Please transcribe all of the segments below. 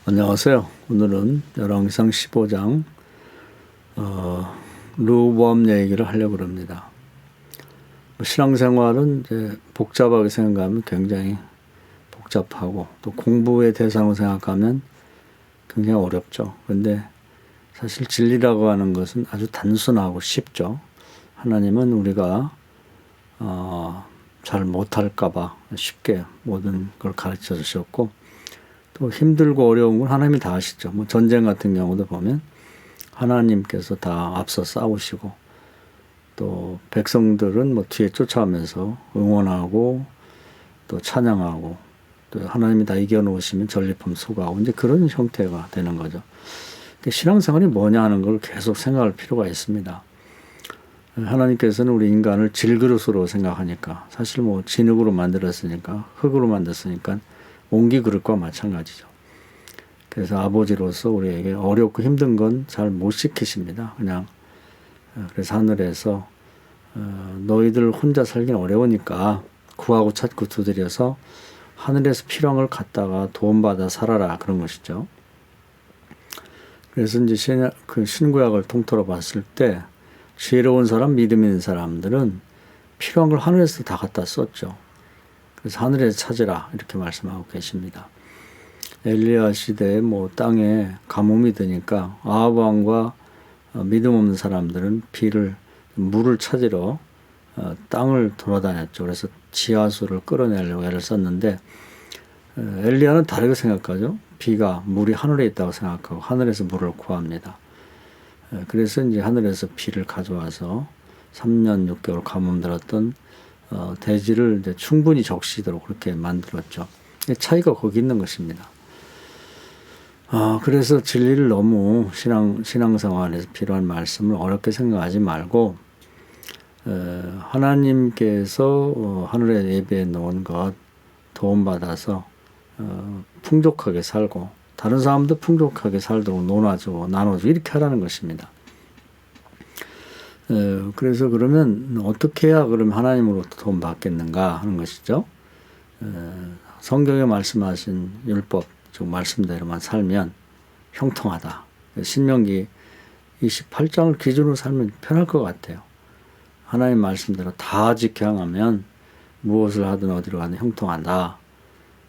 안녕하세요. 오늘은 열왕기상 15장 르호보암 얘기를 하려고 합니다. 신앙생활은 이제 복잡하게 생각하면 굉장히 복잡하고 또 공부의 대상으로 생각하면 굉장히 어렵죠. 그런데 사실 진리라고 하는 것은 아주 단순하고 쉽죠. 하나님은 우리가 잘 못할까 봐 쉽게 모든 걸 가르쳐 주셨고, 또 힘들고 어려운 건 하나님이 다 아시죠. 뭐 전쟁 같은 경우도 보면 하나님께서 다 앞서 싸우시고, 또 백성들은 뭐 뒤에 쫓아오면서 응원하고 또 찬양하고, 또 하나님이 다 이겨놓으시면 전리품 수고하고, 이제 그런 형태가 되는 거죠. 신앙생활이 뭐냐 하는 걸 계속 생각할 필요가 있습니다. 하나님께서는 우리 인간을 질그릇으로 생각하니까, 사실 뭐 진흙으로 만들었으니까, 흙으로 만들었으니까 옹기 그릇과 마찬가지죠. 그래서 아버지로서 우리에게 어렵고 힘든 건 잘 못 시키십니다. 그냥 그래서 하늘에서 너희들 혼자 살긴 어려우니까 구하고 찾고 두드려서 하늘에서 필요한 걸 갖다가 도움받아 살아라, 그런 것이죠. 그래서 이제 신구약을 통틀어 봤을 때 지혜로운 사람, 믿음 있는 사람들은 필요한 걸 하늘에서 다 갖다 썼죠. 그래서 하늘에서 찾으라, 이렇게 말씀하고 계십니다. 엘리야 시대에 뭐 땅에 가뭄이 드니까 아합 왕과 믿음 없는 사람들은 물을 찾으러 땅을 돌아다녔죠. 그래서 지하수를 끌어내려고 애를 썼는데, 엘리야는 다르게 생각하죠. 물이 하늘에 있다고 생각하고 하늘에서 물을 구합니다. 그래서 이제 하늘에서 비를 가져와서 3년 6개월 가뭄 들었던 대지를 이제 충분히 적시도록 그렇게 만들었죠. 차이가 거기 있는 것입니다. 그래서 진리를 너무 신앙생활에서 필요한 말씀을 어렵게 생각하지 말고, 하나님께서 하늘에 예배해 놓은 것 도움받아서 풍족하게 살고, 다른 사람도 풍족하게 살도록 나눠주고 이렇게 하라는 것입니다. 그래서 그러면 어떻게 해야 그럼 하나님으로부터 도움 받겠는가 하는 것이죠. 성경에 말씀하신 율법, 즉 말씀대로만 살면 형통하다. 신명기 28장을 기준으로 살면 편할 것 같아요. 하나님 말씀대로 다 지켜 행하면 무엇을 하든 어디로 가든 형통한다.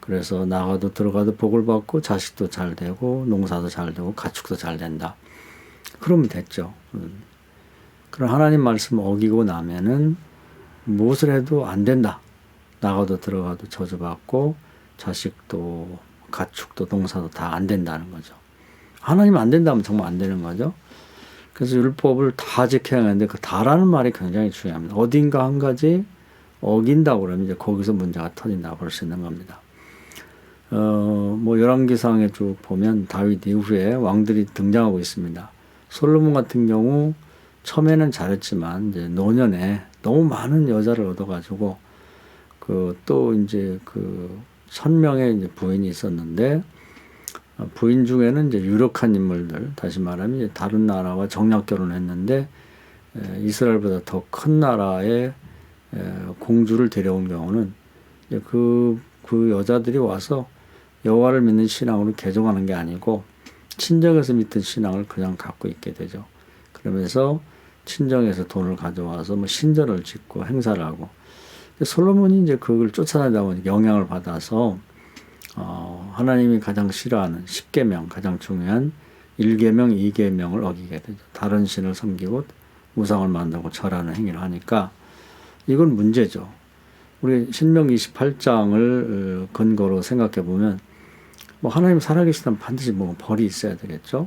그래서 나가도 들어가도 복을 받고 자식도 잘 되고 농사도 잘 되고 가축도 잘 된다. 그러면 됐죠. 그럼 하나님 말씀 어기고 나면은 무엇을 해도 안 된다. 나가도 들어가도 저주받고 자식도 가축도 농사도 다 안 된다는 거죠. 하나님 안 된다면 정말 안 되는 거죠. 그래서 율법을 다 지켜야 하는데 그 다라는 말이 굉장히 중요합니다. 어딘가 한 가지 어긴다고 그러면 이제 거기서 문제가 터진다고 볼 수 있는 겁니다. 뭐 열왕기상에 쭉 보면 다윗 이후에 왕들이 등장하고 있습니다. 솔로몬 같은 경우 처음에는 잘했지만 이제 노년에 너무 많은 여자를 얻어가지고 또 이제 1000명의 이제 부인이 있었는데, 부인 중에는 이제 유력한 인물들, 다시 말하면 이제 다른 나라와 정략 결혼했는데 이스라엘보다 더 큰 나라의 공주를 데려온 경우는 이제 그 여자들이 와서 여호와를 믿는 신앙으로 개종하는 게 아니고 친정에서 믿던 신앙을 그냥 갖고 있게 되죠. 그러면서 친정에서 돈을 가져와서 뭐 신전을 짓고 행사를 하고, 솔로몬이 이제 그걸 쫓아다니다 보니까 영향을 받아서 하나님이 가장 싫어하는 10계명, 가장 중요한 1계명, 2계명을 어기게 되죠. 다른 신을 섬기고 우상을 만들고 절하는 행위를 하니까 이건 문제죠. 우리 신명기 28장을 근거로 생각해 보면 뭐 하나님 살아계시다면 반드시 뭐 벌이 있어야 되겠죠.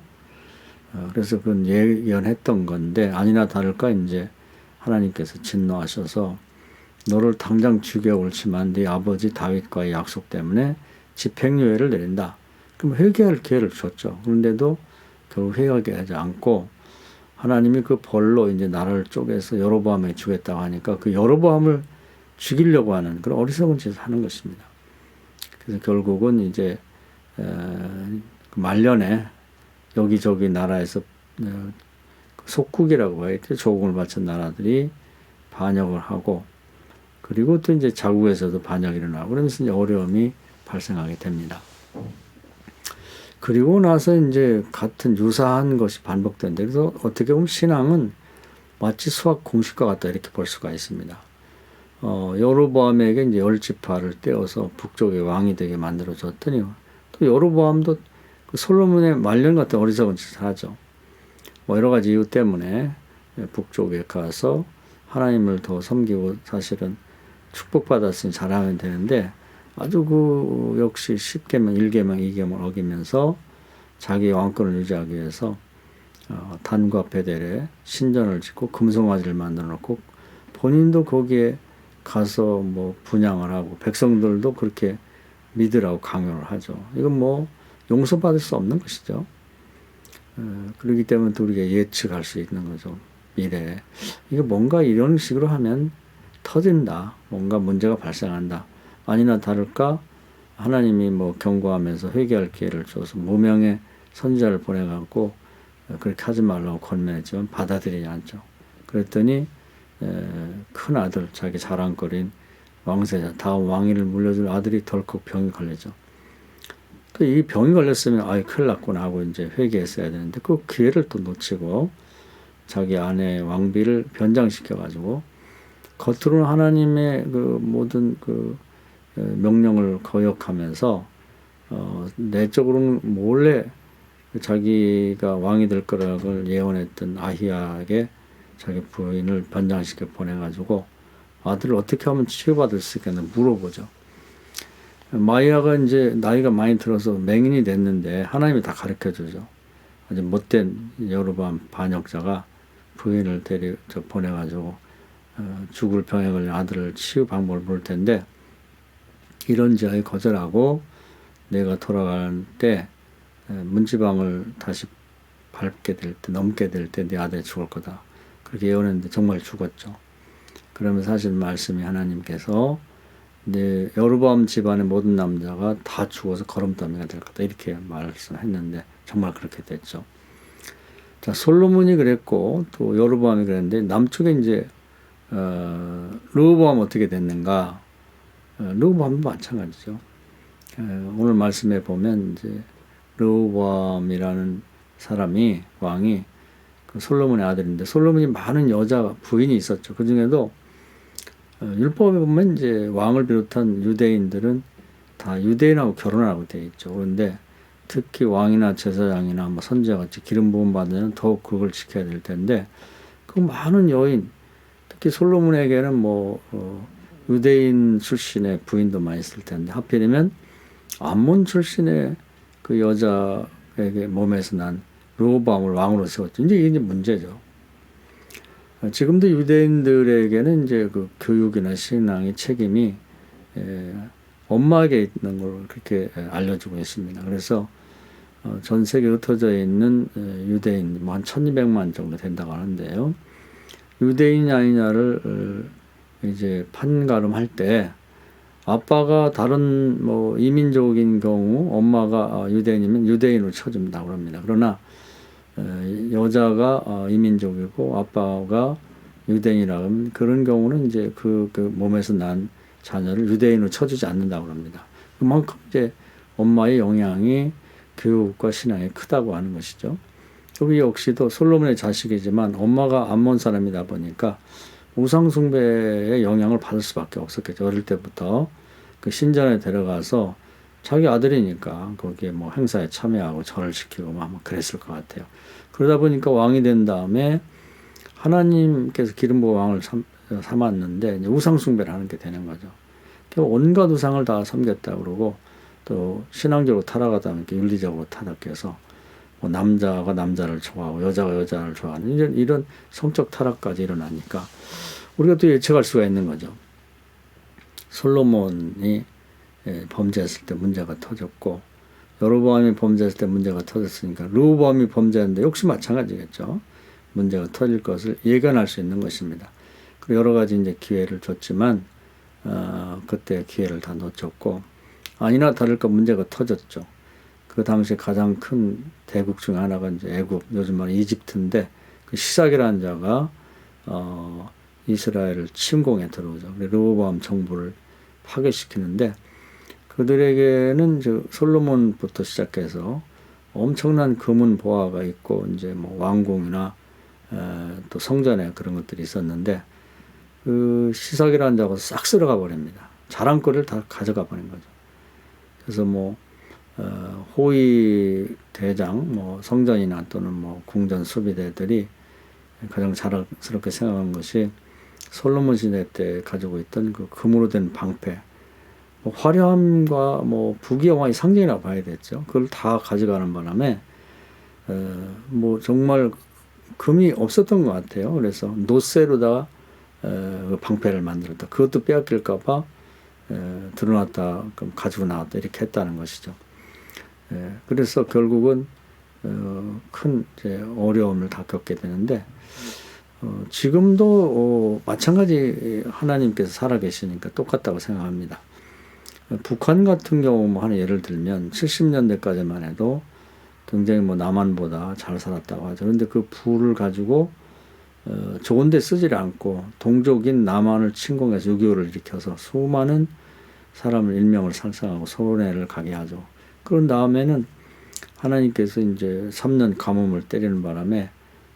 그래서 그건 예언했던 건데, 아니나 다를까 이제 하나님께서 진노하셔서 너를 당장 죽여 옳지만 네 아버지 다윗과의 약속 때문에 집행유예를 내린다. 그럼 회개할 기회를 줬죠. 그런데도 결국 회개하게 하지 않고 하나님이 그 벌로 이제 나라를 쪼개서 여로보암에게 주겠다고 하니까 그 여로보암을 죽이려고 하는 그런 어리석은 짓을 하는 것입니다. 그래서 결국은 이제 말년에 여기저기 나라에서 속국이라고 해야겠죠. 조공을 바친 나라들이 반역을 하고, 그리고 또 이제 자국에서도 반역이 일어나고, 그러면서 이제 어려움이 발생하게 됩니다. 그리고 나서 이제 같은 유사한 것이 반복된다. 그래서 어떻게 보면 신앙은 마치 수학 공식과 같다 이렇게 볼 수가 있습니다. 여로보암에게 이제 10지파를 떼어서 북쪽의 왕이 되게 만들어줬더니 또 여로보암도 그 솔로몬의 말년 같은 어리석은 짓을 하죠. 뭐 여러 가지 이유 때문에 북쪽에 가서 하나님을 더 섬기고 사실은 축복받았으니 잘하면 되는데 아주 그 역시 10계명, 1계명, 2계명을 어기면서 자기 왕권을 유지하기 위해서 단과 베델에 신전을 짓고 금송아지를 만들어 놓고 본인도 거기에 가서 뭐 분양을 하고 백성들도 그렇게 믿으라고 강요를 하죠. 이건 뭐 용서받을 수 없는 것이죠. 그렇기 때문에 또 우리가 예측할 수 있는 거죠. 미래에. 이게 뭔가 이런 식으로 하면 터진다. 뭔가 문제가 발생한다. 아니나 다를까 하나님이 뭐 경고하면서 회개할 기회를 줘서 무명의 선지자를 보내갖고 그렇게 하지 말라고 권면했지만 받아들이지 않죠. 그랬더니 큰 아들, 자기 자랑거리인 왕세자, 다음 왕위를 물려줄 아들이 덜컥 병이 걸리죠. 또 이 병이 걸렸으면 아이 큰일 났구나 하고 이제 회개했어야 되는데 그 기회를 또 놓치고 자기 아내의 왕비를 변장시켜가지고 겉으로는 하나님의 그 모든 그 명령을 거역하면서 내적으로는 몰래 자기가 왕이 될 거라고 예언했던 아히야에게 자기 부인을 변장시켜 보내가지고 아들을 어떻게 하면 치유받을 수 있겠나 물어보죠. 마이아가 이제 나이가 많이 들어서 맹인이 됐는데 하나님이 다 가르쳐 주죠. 아주 못된 여로보암 반역자가 부인을 보내가지고 죽을 병에 걸린 아들을 치유 방법을 볼 텐데 이런 자에 거절하고 내가 돌아갈 때 문지방을 다시 밟게 될 때 넘게 될 때 내 아들이 죽을 거다. 그렇게 예언했는데 정말 죽었죠. 그러면 사실 말씀이 하나님께서 내 여로보암 집안의 모든 남자가 다 죽어서 거름더미가 될 거다. 이렇게 말씀했는데 정말 그렇게 됐죠. 자, 솔로몬이 그랬고 또 여로보암이 그랬는데 남쪽에 이제 르호보암 어떻게 됐는가? 르호보암도 마찬가지죠. 오늘 말씀에 보면 이제 르호보암이라는 사람이 왕이 그 솔로몬의 아들인데 솔로몬이 많은 여자 부인이 있었죠. 그 중에도 율법에 보면 이제 왕을 비롯한 유대인들은 다 유대인하고 결혼하고 되어 있죠. 그런데 특히 왕이나 제사장이나 뭐 선지자 같이 기름 부음 받으면 더욱 그걸 지켜야 될 텐데 그 많은 여인 특히 솔로몬에게는 뭐 유대인 출신의 부인도 많이 있을 텐데 하필이면 암몬 출신의 그 여자에게 몸에서 난 르호보암을 왕으로 세웠죠. 이제 이게 문제죠. 지금도 유대인들에게는 이제 그 교육이나 신앙의 책임이 엄마에게 있는 걸 그렇게 알려주고 있습니다. 그래서 전 세계에 흩어져 있는 유대인 뭐 한 1200만 정도 된다고 하는데요. 유대인이 아니냐를 이제 판가름할 때 아빠가 다른 뭐 이민족인 경우 엄마가 유대인이면 유대인으로 쳐준다고 합니다. 그러나 여자가 이민족이고 아빠가 유대인이라 하면 그런 경우는 이제 그 몸에서 난 자녀를 유대인으로 쳐주지 않는다고 합니다. 그만큼 이제 엄마의 영향이 교육과 신앙에 크다고 하는 것이죠. 여기 역시도 솔로몬의 자식이지만 엄마가 암몬 사람이다 보니까 우상숭배의 영향을 받을 수밖에 없었겠죠. 어릴 때부터 그 신전에 데려가서 자기 아들이니까 거기에 뭐 행사에 참여하고 절을 시키고 막 그랬을 것 같아요. 그러다 보니까 왕이 된 다음에 하나님께서 기름 부어 왕을 삼았는데 이제 우상숭배를 하는 게 되는 거죠. 온갖 우상을 다 섬겼다 그러고 또 신앙적으로 타락하다 보니까 윤리적으로 타락해서 뭐 남자가 남자를 좋아하고 여자가 여자를 좋아하는 이런 성적 타락까지 일어나니까 우리가 또 예측할 수가 있는 거죠. 솔로몬이 범죄했을 때 문제가 터졌고 여로보암이 범죄했을 때 문제가 터졌으니까 르호보암이 범죄했는데 역시 마찬가지겠죠. 문제가 터질 것을 예견할 수 있는 것입니다. 그리고 여러 가지 이제 기회를 줬지만 그때 기회를 다 놓쳤고 아니나 다를까 문제가 터졌죠. 그 당시 가장 큰 대국 중 하나가 이제 애굽, 요즘 말은 이집트인데 그 시삭이라는 자가 이스라엘을 침공에 들어오죠. 르호보암 정부를 파괴시키는데 그들에게는 솔로몬부터 시작해서 엄청난 금은 보화가 있고 이제 뭐 왕궁이나 또 성전에 그런 것들이 있었는데 그 시삭이라는 자가 싹 쓸어가 버립니다. 자랑거리를 다 가져가 버린 거죠. 그래서 뭐 호위 대장, 뭐 성전이나 또는 뭐 궁전 수비대들이 가장 자랑스럽게 생각한 것이 솔로몬 시대 때 가지고 있던 그 금으로 된 방패, 뭐 화려함과 뭐 부귀영화의 상징이라고 봐야 됐죠. 그걸 다 가져가는 바람에 뭐 정말 금이 없었던 것 같아요. 그래서 노쇠로다가 그 방패를 만들었다. 그것도 빼앗길까봐 드러났다, 그럼 가지고 나왔다 이렇게 했다는 것이죠. 그래서 결국은 큰 이제 어려움을 다 겪게 되는데 지금도 마찬가지 하나님께서 살아계시니까 똑같다고 생각합니다. 북한 같은 경우 뭐 하나 예를 들면 70년대까지만 해도 굉장히 뭐 남한보다 잘 살았다고 하죠. 그런데 그 부를 가지고 좋은 데 쓰지 않고 동족인 남한을 침공해서 6.25를 일으켜서 수많은 사람을 일명을 살상하고 손해를 가게 하죠. 그런 다음에는 하나님께서 이제 3년 가뭄을 때리는 바람에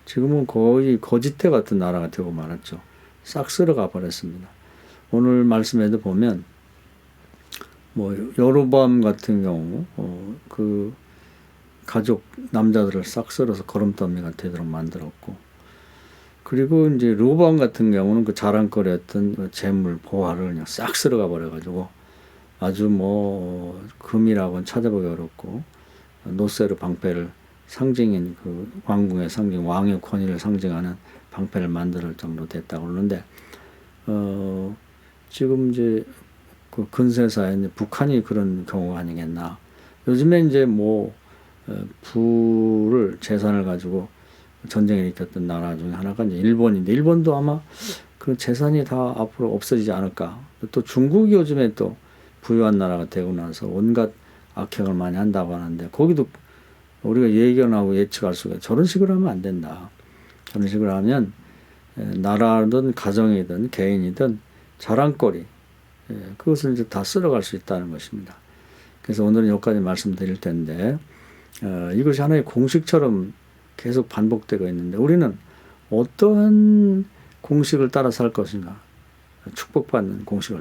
지금은 거의 거지태 같은 나라가 되고 말았죠. 싹 쓸어가 버렸습니다. 오늘 말씀에도 보면 뭐 여로보암 같은 경우 그 가족 남자들을 싹 쓸어서 거름더미가 되도록 만들었고, 그리고 이제 르호보암 같은 경우는 그 자랑거리였던 그 재물 보화를 그냥 싹 쓸어가 버려가지고 아주 뭐 금이라고는 찾아보기 어렵고 노쇠로 방패를 상징인 그 왕궁의 상징, 왕의 권위를 상징하는 방패를 만들 정도로 됐다고 그러는데 지금 이제 그 근세사에 이제 북한이 그런 경우가 아니겠나. 요즘에 이제 뭐 부를 재산을 가지고 전쟁을 일으켰던 나라 중에 하나가 이제 일본인데, 일본도 아마 그 재산이 다 앞으로 없어지지 않을까. 또 중국이 요즘에 또 부유한 나라가 되고 나서 온갖 악행을 많이 한다고 하는데, 거기도 우리가 예견하고 예측할 수가, 저런 식으로 하면 안 된다. 저런 식으로 하면 나라든 가정이든 개인이든 자랑거리, 그것을 이제 다 쓸어갈 수 있다는 것입니다. 그래서 오늘은 여기까지 말씀드릴 텐데 이것이 하나의 공식처럼 계속 반복되고 있는데 우리는 어떠한 공식을 따라 살 것인가? 축복받는 공식을